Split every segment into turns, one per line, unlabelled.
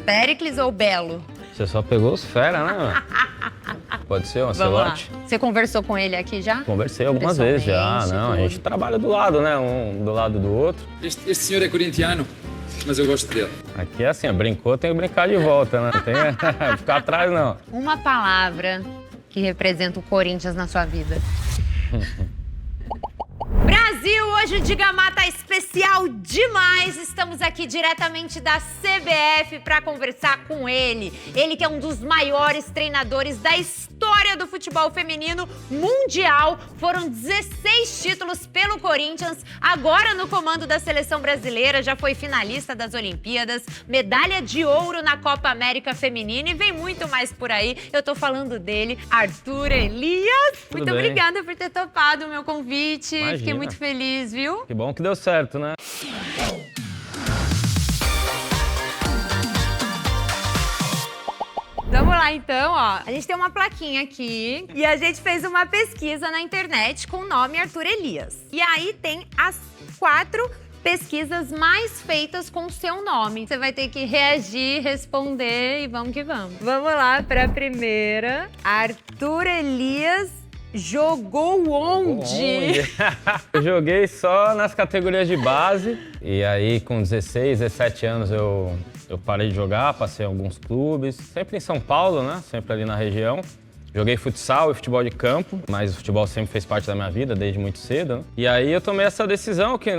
Péricles ou Belo?
Você só pegou os fera, né, mano? Pode ser um Ancelotti?
Você conversou com ele aqui já?
Conversei algumas vezes já, não. A gente trabalha do lado, né? Um do lado do outro.
Este senhor é corintiano, mas eu gosto dele.
Aqui é assim, brincou, tem que brincar de volta, né? Não tem que ficar atrás, não.
Uma palavra que representa o Corinthians na sua vida. Brasil, hoje o Diga Má tá especial demais. Estamos aqui diretamente da CBF para conversar com ele. Ele que é um dos maiores treinadores da história do futebol feminino mundial. Foram 16 títulos pelo Corinthians. Agora no comando da seleção brasileira, já foi finalista das Olimpíadas, medalha de ouro na Copa América Feminina e vem muito mais por aí. Eu tô falando dele, Arthur Elias. Muito obrigada por ter topado o meu convite.
Imagina.
Fiquei muito feliz, viu?
Que bom que deu certo, né?
Vamos lá, então, ó. A gente tem uma plaquinha aqui e a gente fez uma pesquisa na internet com o nome Arthur Elias. E aí tem as 4 pesquisas mais feitas com o seu nome. Você vai ter que reagir, responder e vamos que vamos. Vamos lá para a primeira. Arthur Elias jogou onde?
Eu joguei só nas categorias de base. E aí, com 16, 17 anos, eu parei de jogar, passei em alguns clubes. Sempre em São Paulo, né? Sempre ali na região. Joguei futsal e futebol de campo, mas o futebol sempre fez parte da minha vida, desde muito cedo, né? E aí eu tomei essa decisão que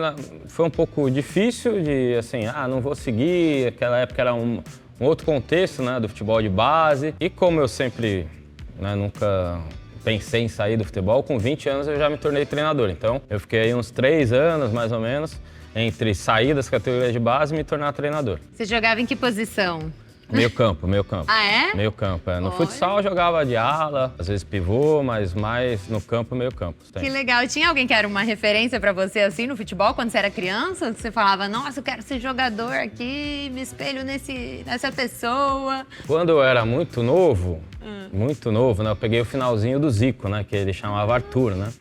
foi um pouco difícil de, assim, não vou seguir. Aquela época era um outro contexto, né, do futebol de base. E como eu sempre, né, nunca pensei em sair do futebol, com 20 anos eu já me tornei treinador. Então eu fiquei aí uns 3 anos, mais ou menos, entre sair das categorias de base e me tornar treinador.
Você jogava em que posição?
Meio campo.
Ah, é?
Meio campo, é. No
Olha.
futsal eu jogava de ala, às vezes pivô, mas mais no campo, meio campo.
Que legal. Tinha alguém que era uma referência pra você, assim, no futebol, quando você era criança? Que você falava, nossa, eu quero ser jogador aqui, me espelho nessa pessoa.
Quando eu era muito novo, né? Eu peguei o finalzinho do Zico, né? Que ele chamava Arthur, né?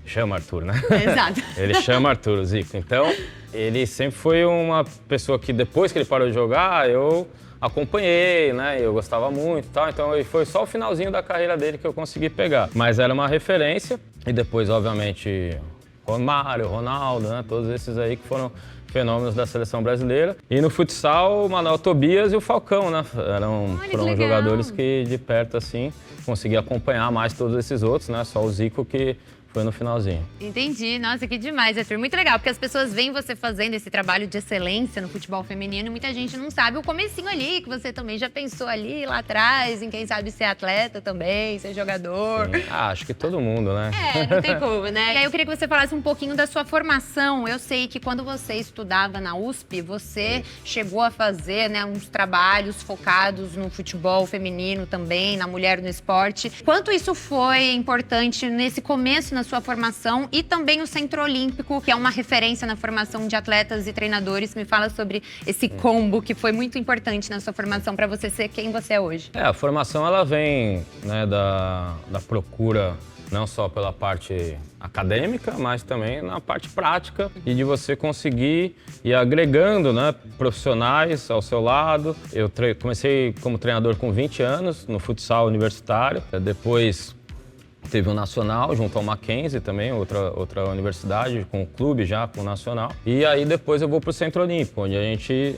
Chama Arthur, né?
Exato.
Ele chama Arthur, o Zico. Então, ele sempre foi uma pessoa que depois que ele parou de jogar, eu acompanhei, né? Eu gostava muito e tal. Então, foi só o finalzinho da carreira dele que eu consegui pegar. Mas era uma referência. E depois, obviamente, Romário, Ronaldo, né? Todos esses aí que foram fenômenos da seleção brasileira. E no futsal, o Manuel Tobias e o Falcão, né? Foram jogadores que, de perto, assim, consegui acompanhar mais todos esses outros, né? Só o Zico que foi no finalzinho.
Entendi. Nossa, que demais, Arthur. Muito legal, porque as pessoas veem você fazendo esse trabalho de excelência no futebol feminino e muita gente não sabe o comecinho ali, que você também já pensou ali, lá atrás, em quem sabe ser atleta também, ser jogador.
Sim. Acho que todo mundo, né?
Não tem como, né? E aí eu queria que você falasse um pouquinho da sua formação. Eu sei que quando você estudava na USP, você chegou a fazer, né, uns trabalhos focados no futebol feminino também, na mulher no esporte. Quanto isso foi importante nesse começo na sua formação e também o Centro Olímpico, que é uma referência na formação de atletas e treinadores. Me fala sobre esse combo que foi muito importante na sua formação para você ser quem você é hoje.
A formação ela vem, né, da procura não só pela parte acadêmica, mas também na parte prática e de você conseguir ir agregando, né, profissionais ao seu lado. Eu comecei como treinador com 20 anos no futsal universitário, depois teve o Nacional, junto ao Mackenzie também, outra universidade, com o clube já, com o Nacional. E aí depois eu vou para o Centro Olímpico, onde a gente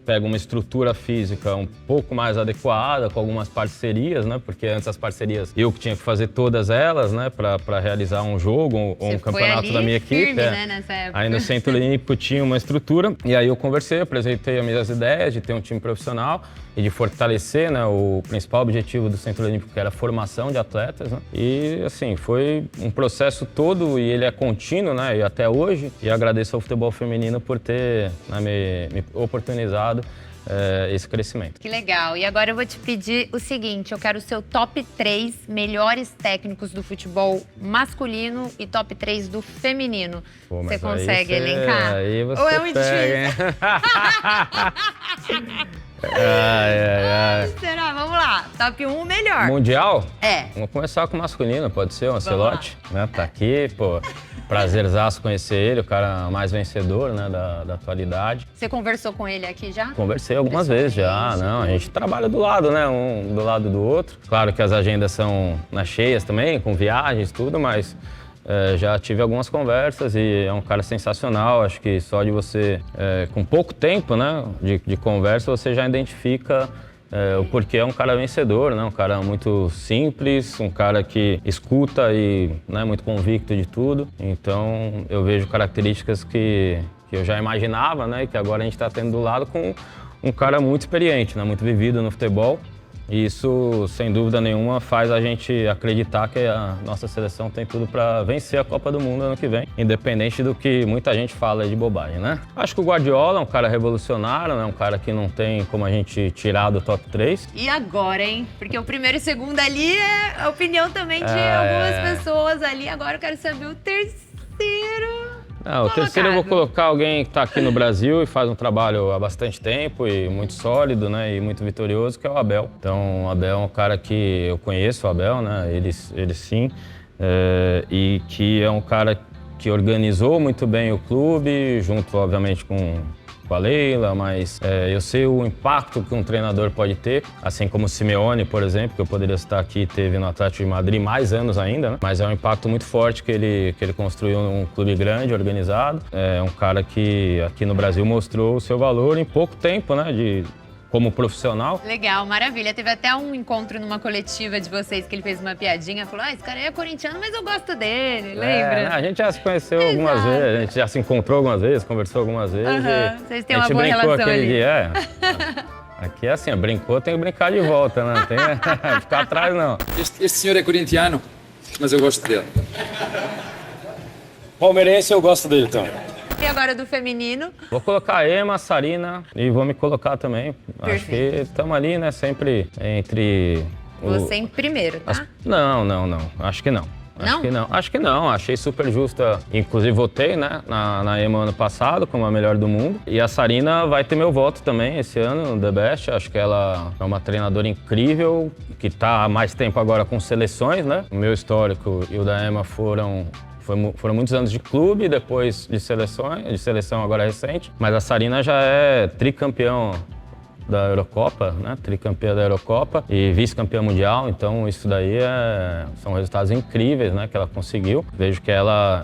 pega uma estrutura física um pouco mais adequada, com algumas parcerias, né? Porque antes as parcerias eu que tinha que fazer todas elas, né? Para realizar um jogo ou um campeonato da minha equipe.
Firme, né, nessa época.
Aí no Centro Olímpico tinha uma estrutura e aí eu conversei, apresentei as minhas ideias de ter um time profissional e de fortalecer, né, o principal objetivo do Centro Olímpico, que era a formação de atletas, né? E assim, foi um processo todo e ele é contínuo, né? E até hoje. E agradeço ao futebol feminino por ter, né, me oportunizado esse crescimento.
Que legal. E agora eu vou te pedir o seguinte, eu quero o seu top 3 melhores técnicos do futebol masculino e top 3 do feminino.
Pô,
você consegue elencar?
Aí você
ou é muito
difícil?
Será? Vamos lá. Top 1, melhor.
Mundial?
É.
Vamos começar com o masculino, pode ser, o Ancelotti, né? Tá aqui, pô. prazerzaço conhecer ele, o cara mais vencedor, né, da atualidade.
Você conversou com ele aqui já?
Conversei algumas vezes já, não, a gente trabalha do lado, né, um do lado do outro. Claro que as agendas são cheias também, com viagens, tudo, mas já tive algumas conversas e é um cara sensacional. Acho que só de você, com pouco tempo, né, de conversa, você já identifica o porquê é um cara vencedor, né? Um cara muito simples, um cara que escuta e, né, muito convicto de tudo. Então eu vejo características que eu já imaginava, né, e que agora a gente está tendo do lado com um cara muito experiente, né, muito vivido no futebol. E isso, sem dúvida nenhuma, faz a gente acreditar que a nossa seleção tem tudo para vencer a Copa do Mundo ano que vem, independente do que muita gente fala de bobagem, né? Acho que o Guardiola é um cara revolucionário, né? Um cara que não tem como a gente tirar do top 3.
E agora, hein? Porque o primeiro e o segundo ali é a opinião também de algumas pessoas ali. Agora eu quero saber o terceiro.
O terceiro eu vou colocar alguém que está aqui no Brasil e faz um trabalho há bastante tempo e muito sólido, né, e muito vitorioso, que é o Abel. Então, o Abel é um cara que eu conheço, o Abel, né, ele sim, e que é um cara que organizou muito bem o clube, junto, obviamente, com a Leila, mas eu sei o impacto que um treinador pode ter, assim como o Simeone, por exemplo, que eu poderia citar aqui, teve no Atlético de Madrid mais anos ainda, né? Mas é um impacto muito forte que ele construiu um clube grande, organizado. É um cara que aqui no Brasil mostrou o seu valor em pouco tempo, né? Como profissional.
Legal, maravilha. Teve até um encontro numa coletiva de vocês que ele fez uma piadinha, falou, esse cara é corintiano, mas eu gosto dele, lembra?
A gente já se conheceu algumas vezes, a gente já se encontrou algumas vezes, conversou algumas vezes.
Vocês têm uma boa relação ali.
Dia, aqui é assim, brincou, tem que brincar de volta, né? Não tem ficar atrás, não.
Este senhor é corintiano, mas eu gosto dele.
Palmeirense, eu gosto dele também.
E agora do feminino?
Vou colocar a Ema, a Sarina e vou me colocar também.
Perfeito.
Acho que estamos ali, né, sempre entre...
Você em primeiro, tá?
Não. Acho que não. Acho que não. Achei super justa. Inclusive votei, né, na Ema ano passado como a melhor do mundo. E a Sarina vai ter meu voto também esse ano no The Best. Acho que ela é uma treinadora incrível, que está há mais tempo agora com seleções, né? O meu histórico e o da Ema foram muitos anos de clube, depois de seleção agora recente. Mas a Sarina já é tricampeã da Eurocopa, né? Tricampeã da Eurocopa e vice-campeã mundial. Então isso daí são resultados incríveis, né, que ela conseguiu. Vejo que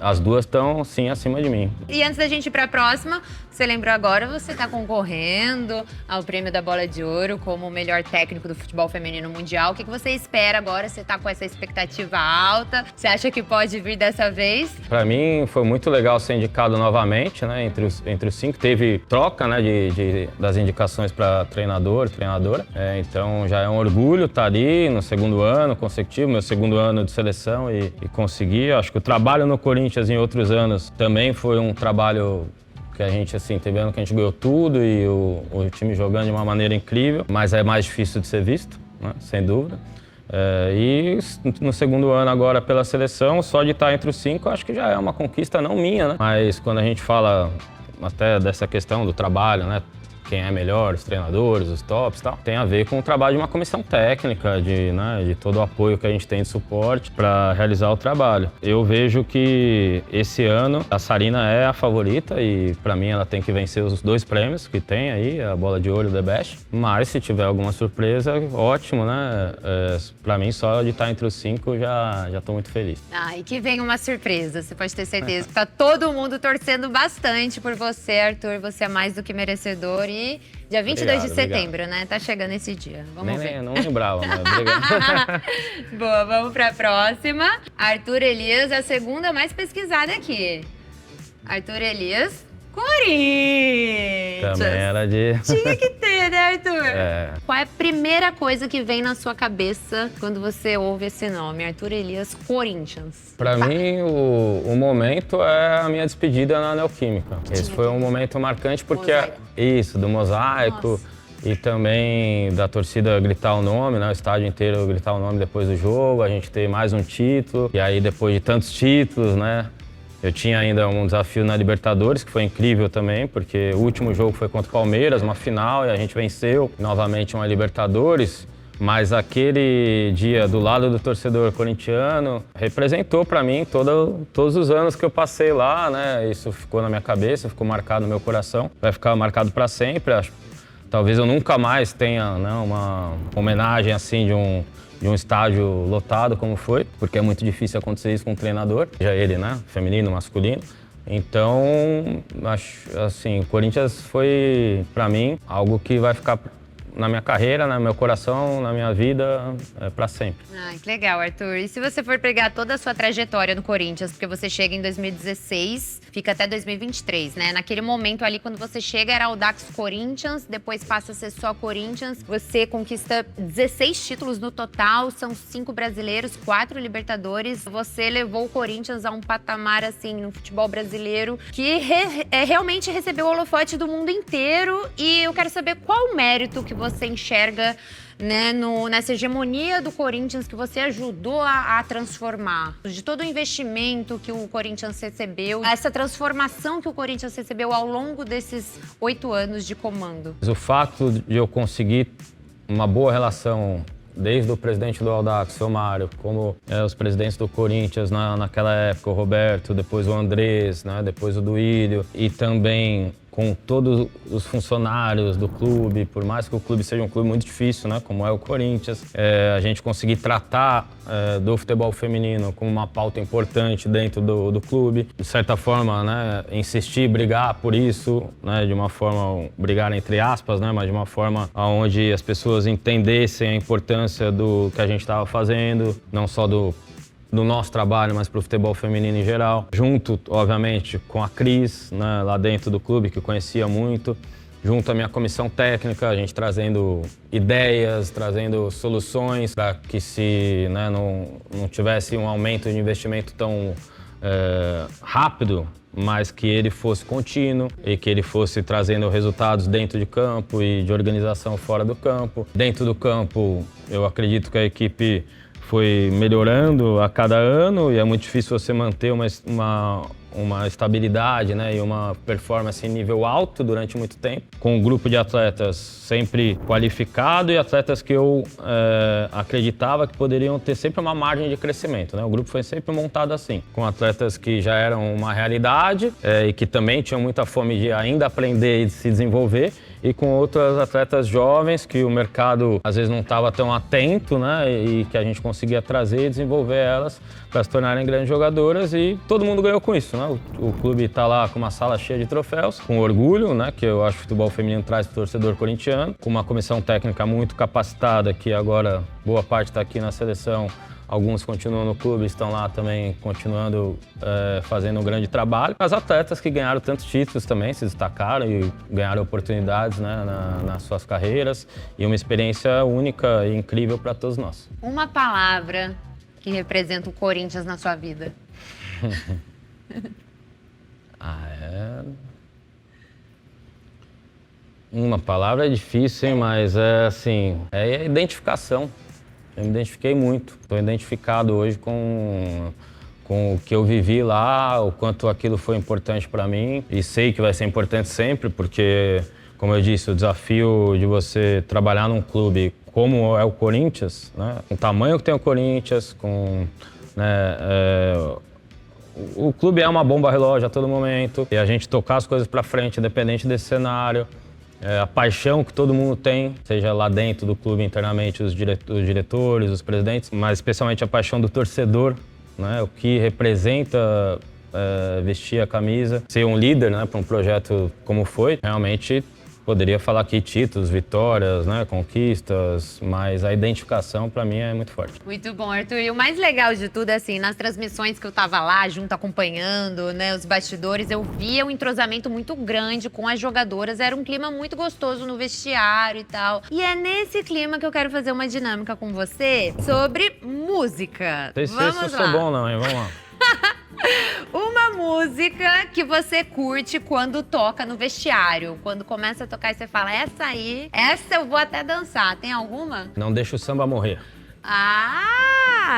as duas estão sim acima de mim.
E antes da gente ir para a próxima, você lembrou agora, você está concorrendo ao prêmio da Bola de Ouro como o melhor técnico do futebol feminino mundial. O que você espera agora? Você está com essa expectativa alta? Você acha que pode vir dessa vez?
Para mim foi muito legal ser indicado novamente, né, entre os 5. Teve troca, né, das indicações para treinadora. Então já é um orgulho estar ali no segundo ano consecutivo, meu segundo ano de seleção e conseguir. Acho que o trabalho no Corinthians em outros anos também foi um trabalho que a gente, assim, teve ano que a gente ganhou tudo e o time jogando de uma maneira incrível, mas é mais difícil de ser visto, né? Sem dúvida. E no segundo ano agora pela seleção, só de estar entre os 5, acho que já é uma conquista não minha, né? Mas quando a gente fala até dessa questão do trabalho, né? Quem é melhor, os treinadores, os tops e tal, tem a ver com o trabalho de uma comissão técnica, de todo o apoio que a gente tem de suporte para realizar o trabalho. Eu vejo que esse ano a Sarina é a favorita e para mim ela tem que vencer os 2 prêmios que tem aí, a Bola de Ouro e o The Best. Mas se tiver alguma surpresa, ótimo, né? Para mim só de estar entre os 5 já estou muito feliz.
E que vem uma surpresa, você pode ter certeza que tá todo mundo torcendo bastante por você, Arthur. Você é mais do que merecedor. E dia 22 de setembro, né? Tá chegando esse dia. Vamos ver.
Não lembrava, mas obrigado.
Boa, vamos pra próxima. Arthur Elias, a segunda mais pesquisada aqui. Arthur Elias, Corinthians.
Também era de...
Tinha que ter, né, Arthur? Qual é a primeira coisa que vem na sua cabeça quando você ouve esse nome? Arthur Elias, Corinthians.
Pra mim, o momento é a minha despedida na Neoquímica. Esse foi um momento marcante porque... Isso, do mosaico. Nossa. E também da torcida gritar o nome, né? O estádio inteiro gritar o nome depois do jogo, a gente ter mais um título. E aí, depois de tantos títulos, né? Eu tinha ainda um desafio na Libertadores, que foi incrível também, porque o último jogo foi contra o Palmeiras, uma final, e a gente venceu novamente uma Libertadores. Mas aquele dia do lado do torcedor corintiano representou para mim todos os anos que eu passei lá, né? Isso ficou na minha cabeça, ficou marcado no meu coração, vai ficar marcado para sempre. Talvez eu nunca mais tenha, né, uma homenagem assim de um estádio lotado como foi, porque é muito difícil acontecer isso com um treinador, seja ele, né, feminino, masculino. Então, acho assim, o Corinthians foi, para mim, algo que vai ficar na minha carreira, no meu coração, na minha vida, para sempre.
Ai, que legal, Arthur. E se você for pegar toda a sua trajetória no Corinthians, porque você chega em 2016, fica até 2023, né? Naquele momento ali, quando você chega, era Audax Corinthians, depois passa a ser só Corinthians. Você conquista 16 títulos no total, são 5 brasileiros, 4 Libertadores. Você levou o Corinthians a um patamar, assim, no futebol brasileiro, que realmente recebeu o holofote do mundo inteiro. E eu quero saber qual o mérito que você enxerga, né, nessa hegemonia do Corinthians que você ajudou a transformar. De todo o investimento que o Corinthians recebeu, essa transformação que o Corinthians recebeu ao longo desses 8 anos de comando.
O fato de eu conseguir uma boa relação desde o presidente do Audax, o Mário, como os presidentes do Corinthians naquela época, o Roberto, depois o Andrés, né, depois o Duílio, e também com todos os funcionários do clube, por mais que o clube seja um clube muito difícil, né, como é o Corinthians, a gente conseguir tratar do futebol feminino como uma pauta importante dentro do clube, de certa forma, né, insistir, brigar por isso, né, de uma forma, brigar entre aspas, né, mas de uma forma onde as pessoas entendessem a importância do que a gente estava fazendo, não só do nosso trabalho, mas para o futebol feminino em geral. Junto, obviamente, com a Cris, né, lá dentro do clube, que eu conhecia muito. Junto à minha comissão técnica, a gente trazendo ideias, trazendo soluções para que se, né, não tivesse um aumento de investimento tão rápido, mas que ele fosse contínuo e que ele fosse trazendo resultados dentro de campo e de organização fora do campo. Dentro do campo, eu acredito que a equipe foi melhorando a cada ano e é muito difícil você manter uma estabilidade, né, e uma performance em nível alto durante muito tempo, com um grupo de atletas sempre qualificado e atletas que eu acreditava que poderiam ter sempre uma margem de crescimento, né? O grupo foi sempre montado assim, com atletas que já eram uma realidade e que também tinham muita fome de ainda aprender e de se desenvolver, e com outras atletas jovens que o mercado às vezes não estava tão atento, né, e que a gente conseguia trazer e desenvolver elas para se tornarem grandes jogadoras, e todo mundo ganhou com isso, né? O clube está lá com uma sala cheia de troféus, com orgulho, né, que eu acho que o futebol feminino traz para o torcedor corintiano, com uma comissão técnica muito capacitada, que agora boa parte está aqui na seleção. Alguns continuam no clube, estão lá também continuando fazendo um grande trabalho. As atletas que ganharam tantos títulos também se destacaram e ganharam oportunidades, né, nas suas carreiras, e uma experiência única e incrível para todos nós.
Uma palavra que representa o Corinthians na sua vida.
Uma palavra é difícil, hein, mas é identificação. Eu me identifiquei muito. Estou identificado hoje com o que eu vivi lá, o quanto aquilo foi importante para mim. E sei que vai ser importante sempre, porque, como eu disse, o desafio de você trabalhar num clube como é o Corinthians, né, com o tamanho que tem o Corinthians, o clube é uma bomba relógio a todo momento. E a gente tocar as coisas para frente, independente desse cenário. A paixão que todo mundo tem, seja lá dentro do clube, internamente, os diretores, os presidentes, mas especialmente a paixão do torcedor, né? O que representa vestir a camisa, ser um líder, né, para um projeto como foi. Realmente poderia falar aqui títulos, vitórias, né, conquistas, mas a identificação para mim é muito forte.
Muito bom, Arthur. E o mais legal de tudo, assim, nas transmissões que eu tava lá, junto, acompanhando, né, os bastidores, eu via um entrosamento muito grande com as jogadoras. Era um clima muito gostoso no vestiário e tal. E é nesse clima que eu quero fazer uma dinâmica com você sobre música.
Não sei se eu sou bom não, hein? Vamos lá.
Uma música que você curte quando toca no vestiário. Quando começa a tocar e você fala, essa eu vou até dançar. Tem alguma?
Não Deixa o Samba Morrer.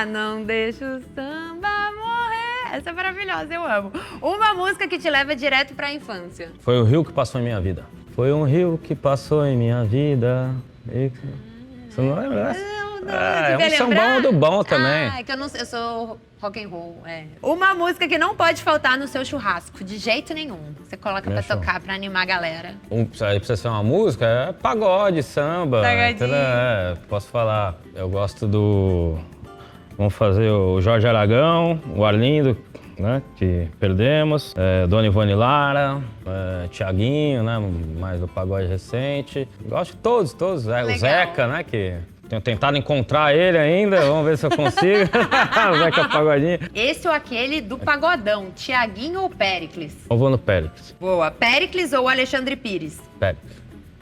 Não Deixa o Samba Morrer. Essa é maravilhosa, eu amo. Uma música que te leva direto pra infância.
Foi o rio que passou em minha vida. Foi um rio que passou em minha vida. Você não lembra dessa?
Não,
É
devia
um sambão
lembrar?
do bom também.
Ah, é que eu não sei, eu sou rock and roll, Uma música que não pode faltar no seu churrasco, de jeito nenhum. Você coloca pra tocar, pra animar a galera.
Aí precisa ser uma música, é pagode, samba.
Pagodinho.
Posso falar, eu gosto do... Vamos fazer o Jorge Aragão, o Arlindo, né, que perdemos, Dona Ivone Lara, Thiaguinho, né, mais do pagode recente. Gosto de todos. O Zeca, né, que tenho tentado encontrar ele ainda, vamos ver se eu consigo. O Zeca Pagodinho.
Esse ou aquele do pagodão, Thiaguinho ou Péricles?
Eu vou no Péricles.
Boa, Péricles ou Alexandre Pires?
Péricles.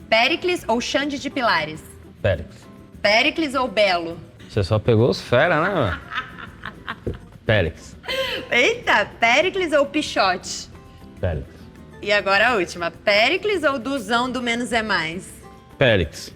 Péricles ou Xande de Pilares?
Péricles.
Péricles ou Belo?
Você só pegou os fera, né, mano? Péricles.
Eita, Péricles ou Pichote?
Péricles.
E agora a última, Péricles ou Duzão do Menos é Mais?
Péricles.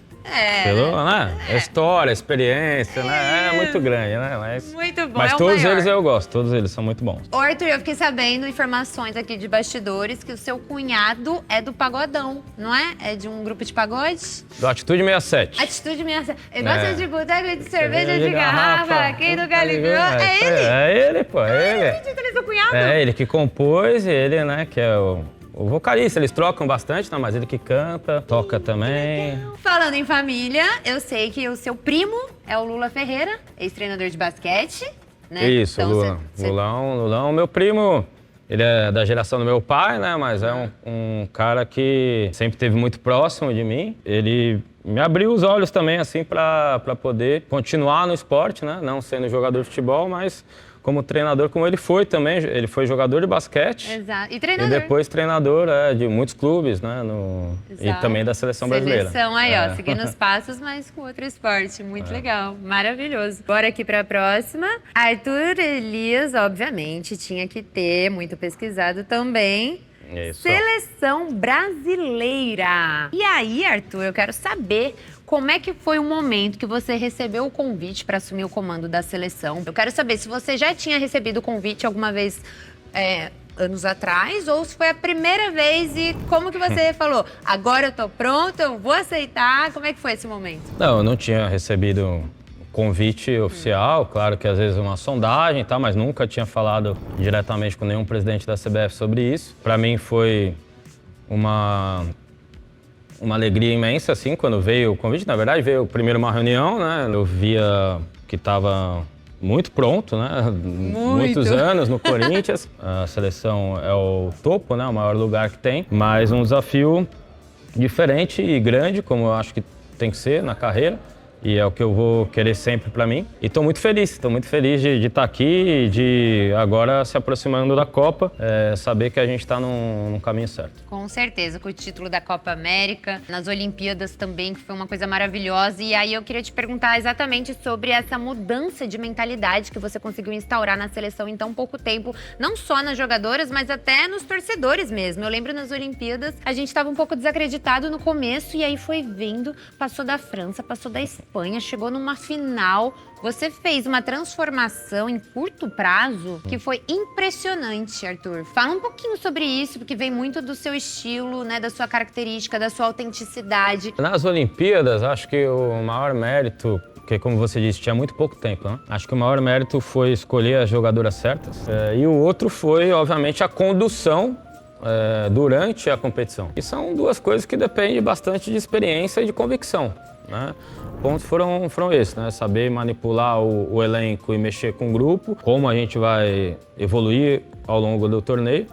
Pelo, né? História, experiência, né? É muito grande, né?
Muito bom,
Mas
é o
todos
maior.
eles eu gosto, todos eles são muito bons.
Ô, Arthur, eu fiquei sabendo informações aqui de bastidores que o seu cunhado é do Pagodão, não é? É de um grupo de pagode?
Do Atitude 67.
Atitude minha. Ele gosta de boteca, de cerveja de garrafa, aqui do Galileu. É ele?
É ele, pô, é ele.
Gente, ele é seu cunhado?
É ele que compôs e ele, né, que é o vocalista. Eles trocam bastante, tá? Mas ele que canta, toca também.
Falando em família, eu sei que o seu primo é o Lula Ferreira, ex-treinador de basquete, né?
Isso,
Então,
Lulão, meu primo, ele é da geração do meu pai, né? Mas é um cara que sempre esteve muito próximo de mim. Ele me abriu os olhos também, assim, para poder continuar no esporte, né? Não sendo jogador de futebol, mas como treinador, como ele foi também. Ele foi jogador de basquete.
Exato. E treinador.
E depois treinador de muitos clubes, né? E também da seleção brasileira.
Seleção aí, ó, seguindo os passos, mas com outro esporte. Muito legal, maravilhoso. Bora aqui pra próxima. Arthur Elias, obviamente, tinha que ter muito pesquisado também.
Isso.
Seleção brasileira. E aí, Arthur, eu quero saber como é que foi o momento que você recebeu o convite para assumir o comando da seleção. Eu quero saber se você já tinha recebido o convite alguma vez anos atrás ou se foi a primeira vez e como que você falou, agora eu tô pronto, eu vou aceitar. Como é que foi esse momento?
Não, eu não tinha recebido convite oficial, claro que às vezes uma sondagem e tal, mas nunca tinha falado diretamente com nenhum presidente da CBF sobre isso. Para mim foi uma alegria imensa, assim, quando veio o convite. Na verdade, veio primeiro uma reunião, né? Eu via que estava muito pronto, né? Muitos anos no Corinthians. A seleção é o topo, né? O maior lugar que tem. Mas um desafio diferente e grande, como eu acho que tem que ser na carreira. E é o que eu vou querer sempre para mim. E estou muito feliz de estar aqui e de agora se aproximando da Copa, saber que a gente está num caminho certo.
Com certeza, com o título da Copa América, nas Olimpíadas também, que foi uma coisa maravilhosa. E aí eu queria te perguntar exatamente sobre essa mudança de mentalidade que você conseguiu instaurar na seleção em tão pouco tempo, não só nas jogadoras, mas até nos torcedores mesmo. Eu lembro nas Olimpíadas, a gente estava um pouco desacreditado no começo e aí foi vendo, passou da França, passou da Espanha, chegou numa final. Você fez uma transformação em curto prazo que foi impressionante, Arthur. Fala um pouquinho sobre isso, porque vem muito do seu estilo, né, da sua característica, da sua autenticidade.
Nas Olimpíadas, acho que o maior mérito, porque como você disse, tinha muito pouco tempo, né? Acho que o maior mérito foi escolher as jogadoras certas. E o outro foi, obviamente, a condução durante a competição. E são duas coisas que dependem bastante de experiência e de convicção, né? Pontos foram esses, né? Saber manipular o elenco e mexer com o grupo, como a gente vai evoluir ao longo do torneio.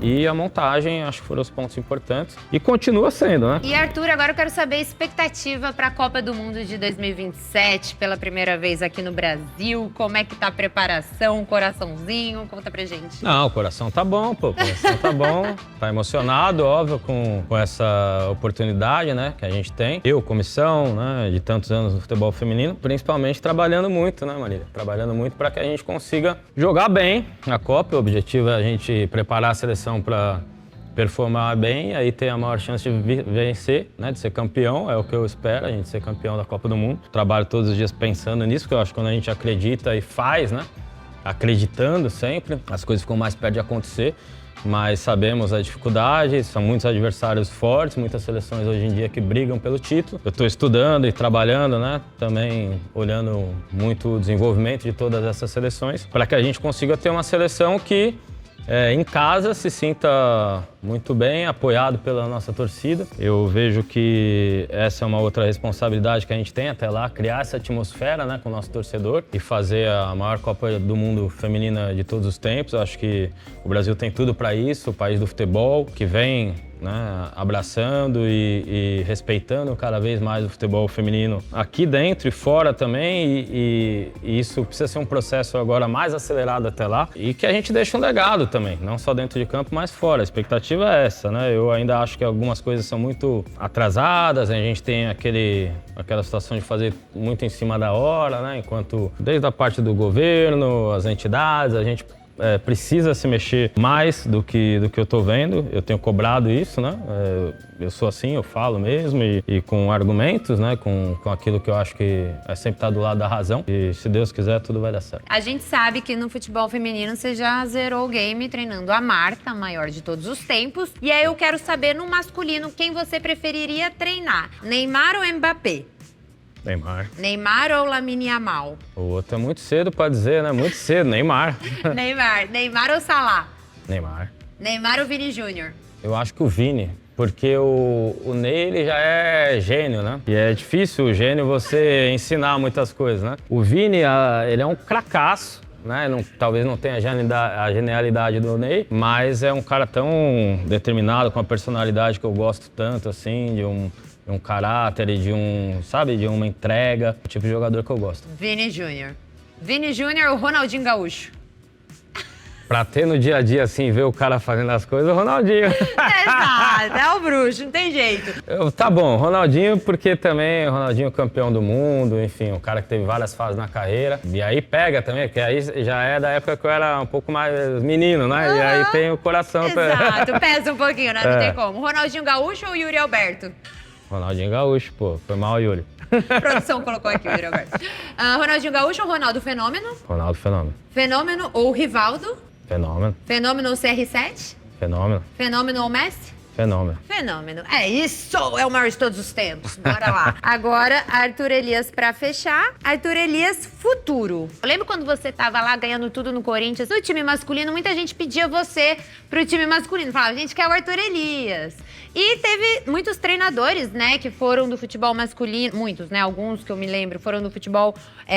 E a montagem, acho que foram os pontos importantes. E continua sendo, né?
E Arthur, agora eu quero saber a expectativa para a Copa do Mundo de 2027, pela primeira vez aqui no Brasil. Como é que tá a preparação, coraçãozinho? Conta pra gente.
Não, o coração tá bom, pô. O coração tá bom. Tá emocionado, óbvio, com essa oportunidade, né, que a gente tem. Eu, comissão, né, de tantos anos no futebol feminino, principalmente trabalhando muito, né, Marília? Trabalhando muito para que a gente consiga jogar bem na Copa. O objetivo é a gente preparar a seleção para performar bem e aí ter a maior chance de vencer, né, de ser campeão, é o que eu espero, a gente ser campeão da Copa do Mundo. Trabalho todos os dias pensando nisso, porque eu acho que quando a gente acredita e faz, né, acreditando sempre, as coisas ficam mais perto de acontecer. mas sabemos a dificuldade, são muitos adversários fortes, muitas seleções hoje em dia que brigam pelo título. Eu estou estudando e trabalhando, né, também olhando muito o desenvolvimento de todas essas seleções, para que a gente consiga ter uma seleção que em casa se sinta muito bem, apoiado pela nossa torcida. Eu vejo que essa é uma outra responsabilidade que a gente tem até lá, criar essa atmosfera, né, com o nosso torcedor e fazer a maior Copa do Mundo feminina de todos os tempos. Eu acho que o Brasil tem tudo para isso, o país do futebol, que vem, né, abraçando e respeitando cada vez mais o futebol feminino aqui dentro e fora também, e isso precisa ser um processo agora mais acelerado até lá e que a gente deixe um legado também, não só dentro de campo, mas fora. A expectativa é essa, né? Eu ainda acho que algumas coisas são muito atrasadas, a gente tem aquela situação de fazer muito em cima da hora, né? Enquanto desde a parte do governo, as entidades, a gente precisa se mexer mais do que eu estou vendo. Eu tenho cobrado isso, né? Eu sou assim, eu falo mesmo e com argumentos, né? Com aquilo que eu acho que é sempre estar do lado da razão. E se Deus quiser, tudo vai dar certo.
A gente sabe que no futebol feminino você já zerou o game treinando a Marta, a maior de todos os tempos. E aí eu quero saber no masculino quem você preferiria treinar, Neymar ou Mbappé?
Neymar.
Neymar ou Lamine Yamal?
O outro é muito cedo para dizer, né? Muito cedo, Neymar.
Neymar ou Salah?
Neymar.
Neymar ou Vini Júnior?
Eu acho que o Vini, porque o Ney, ele já é gênio, né? E é difícil o gênio você ensinar muitas coisas, né? O Vini, ele é um cracaço, né? Talvez não tenha a genialidade do Ney, mas é um cara tão determinado, com a personalidade que eu gosto tanto, assim, de um caráter e de uma entrega, o tipo de jogador que eu gosto.
Vini Júnior. Vini Júnior ou Ronaldinho Gaúcho?
Pra ter no dia a dia, assim, ver o cara fazendo as coisas, o Ronaldinho.
Exato, é o bruxo, não tem jeito.
Tá bom, Ronaldinho, porque também o Ronaldinho é campeão do mundo, enfim, o cara que teve várias fases na carreira. E aí pega também, porque aí já é da época que eu era um pouco mais menino, né? E aí tem o coração.
Exato, pesa um pouquinho, né? Não tem como. Ronaldinho Gaúcho ou Yuri Alberto?
Ronaldinho Gaúcho, pô. Foi mal, Yuri.
A produção colocou aqui o Yuri Alberto. Ronaldinho Gaúcho ou Ronaldo Fenômeno?
Ronaldo Fenômeno.
Fenômeno ou Rivaldo?
Fenômeno.
Fenômeno ou CR7?
Fenômeno.
Fenômeno ou Messi?
Fenômeno.
Fenômeno. É isso! É o maior de todos os tempos. Bora lá. Agora, Arthur Elias pra fechar. Arthur Elias, futuro. Eu lembro quando você tava lá ganhando tudo no Corinthians, no time masculino, muita gente pedia você pro time masculino. Falava, a gente quer o Arthur Elias. E teve muitos treinadores, né, que foram do futebol masculino, muitos, né, alguns que eu me lembro, foram do futebol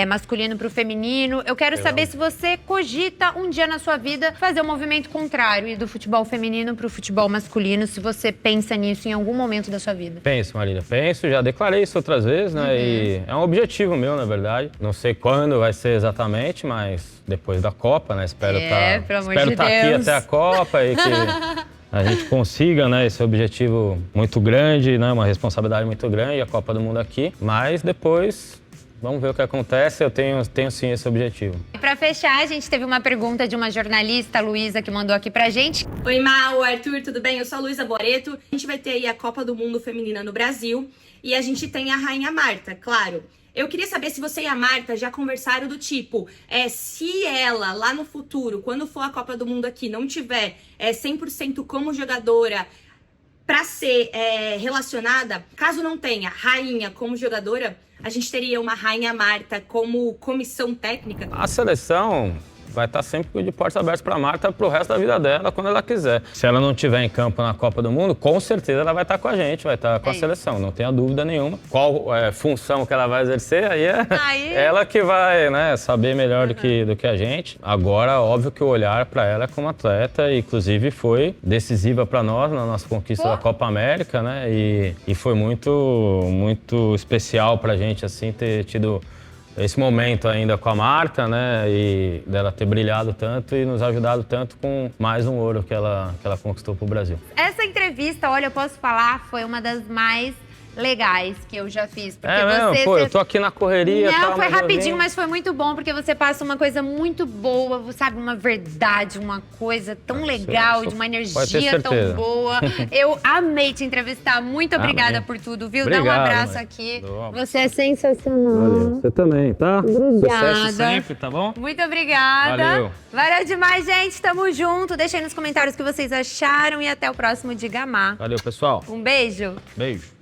masculino pro feminino. Eu quero saber se você cogita um dia na sua vida fazer um movimento contrário, ir do futebol feminino pro futebol masculino, se você pensa nisso em algum momento da sua vida.
Penso, Marília, penso, já declarei isso outras vezes, né, e é um objetivo meu, na verdade. Não sei quando vai ser exatamente, mas depois da Copa, né, espero estar aqui até a Copa e que a gente consiga, né, esse objetivo muito grande, né, uma responsabilidade muito grande, a Copa do Mundo aqui. Mas depois, vamos ver o que acontece, eu tenho sim esse objetivo.
E pra fechar, a gente teve uma pergunta de uma jornalista, Luísa, que mandou aqui pra gente.
Oi, Mau, Arthur, tudo bem? Eu sou a Luísa Boreto. A gente vai ter aí a Copa do Mundo Feminina no Brasil e a gente tem a Rainha Marta, claro. Eu queria saber se você e a Marta já conversaram do tipo, se ela, lá no futuro, quando for a Copa do Mundo aqui, não tiver 100% como jogadora para ser relacionada, caso não tenha rainha como jogadora, a gente teria uma Rainha Marta como comissão técnica?
A seleção vai estar sempre de portas abertas para a Marta pro resto da vida dela, quando ela quiser. Se ela não estiver em campo na Copa do Mundo, com certeza ela vai estar com a gente, vai estar com a seleção, não tenha dúvida nenhuma. Qual função que ela vai exercer, aí é ela que vai, né, saber melhor do que a gente. Agora, óbvio que o olhar para ela como atleta, inclusive, foi decisiva para nós na nossa conquista da Copa América, né, e foi muito especial para a gente, assim, ter tido esse momento ainda com a Marta, né, e dela ter brilhado tanto e nos ajudado tanto com mais um ouro que ela conquistou pro Brasil.
Essa entrevista, olha, eu posso falar, foi uma das mais legais que eu já fiz. Porque
mesmo? Pô, eu tô aqui na correria.
Não,
tal,
foi
mas eu
rapidinho,
vim.
mas foi muito bom, porque você passa uma coisa muito boa, sabe? Uma verdade, uma coisa tão legal, de uma
pode ter
energia tão
certeza.
boa. Eu amei te entrevistar. Muito obrigada
Amém.
por tudo, viu? Dá um
Obrigado,
abraço
mãe.
aqui.
Dou.
Você é sensacional.
Valeu. Você também, tá?
Obrigada.
Sucesso sempre, tá bom?
Muito obrigada.
Valeu.
Valeu demais, gente. Tamo junto. Deixa aí nos comentários o que vocês acharam e até o próximo Diga Má.
Valeu, pessoal.
Um beijo.
Beijo.